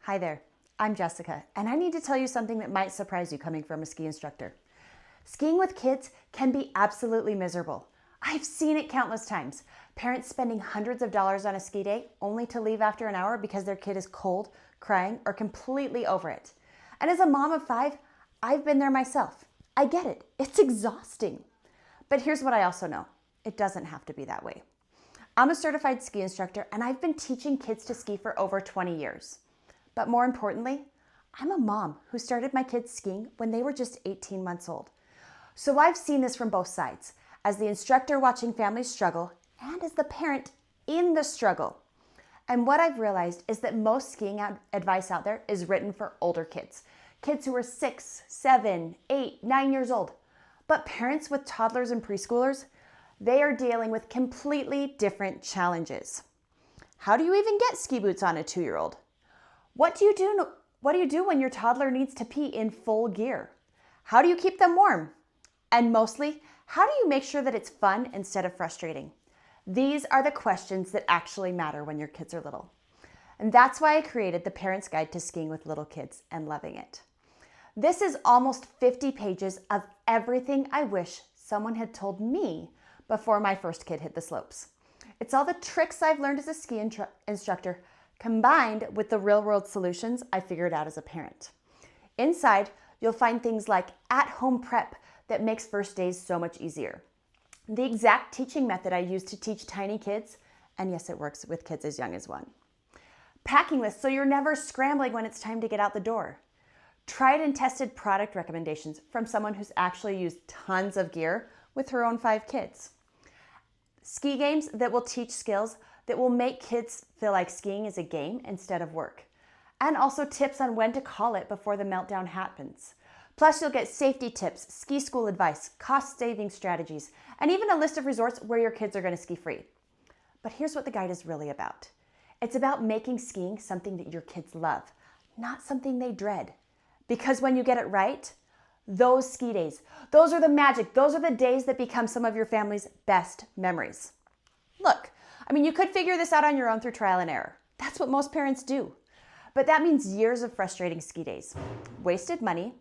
Hi there, I'm Jessica, and I need to tell you something that might surprise you coming from a ski instructor. Skiing with kids can be absolutely miserable. I've seen it countless times. Parents spending hundreds of dollars on a ski day only to leave after an hour because their kid is cold, crying, or completely over it. And as a mom of 5, I've been there myself. I get it. It's exhausting. But here's what I also know. It doesn't have to be that way. I'm a certified ski instructor, and I've been teaching kids to ski for over 20 years. But more importantly, I'm a mom who started my kids skiing when they were just 18 months old. So I've seen this from both sides, as the instructor watching families struggle and as the parent in the struggle. And what I've realized is that most skiing advice out there is written for older kids, kids who are 6, 7, 8, 9 years old. But parents with toddlers and preschoolers, they are dealing with completely different challenges. How do you even get ski boots on a 2-year-old? What do you do when your toddler needs to pee in full gear? How do you keep them warm? And mostly, how do you make sure that it's fun instead of frustrating? These are the questions that actually matter when your kids are little. And that's why I created the Parent's Guide to Skiing with Little Kids and Loving It. This is almost 50 pages of everything I wish someone had told me before my first kid hit the slopes. It's all the tricks I've learned as a ski instructor combined with the real-world solutions I figured out as a parent. Inside, you'll find things like at-home prep that makes first days so much easier. The exact teaching method I use to teach tiny kids, and yes, it works with kids as young as 1. Packing lists so you're never scrambling when it's time to get out the door. Tried and tested product recommendations from someone who's actually used tons of gear with her own 5 kids. Ski games that will teach skills that will make kids feel like skiing is a game instead of work. And also tips on when to call it before the meltdown happens. Plus, you'll get safety tips, ski school advice, cost-saving strategies, and even a list of resorts where your kids are going to ski free. But here's what the guide is really about. It's about making skiing something that your kids love, not something they dread. Because when you get it right, those ski days, those are the magic, those are the days that become some of your family's best memories. Look, you could figure this out on your own through trial and error. That's what most parents do. But that means years of frustrating ski days, wasted money,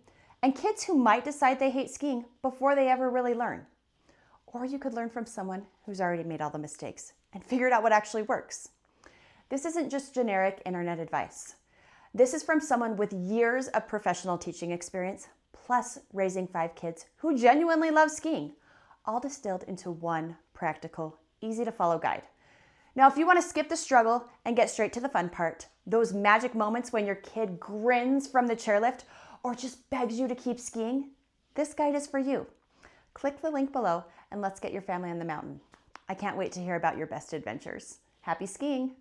and kids who might decide they hate skiing before they ever really learn. Or you could learn from someone who's already made all the mistakes and figured out what actually works. This isn't just generic internet advice. This is from someone with years of professional teaching experience, plus raising 5 kids who genuinely love skiing, all distilled into one practical, easy-to-follow guide. Now, if you want to skip the struggle and get straight to the fun part, those magic moments when your kid grins from the chairlift or just begs you to keep skiing, this guide is for you. Click the link below and let's get your family on the mountain. I can't wait to hear about your best adventures. Happy skiing!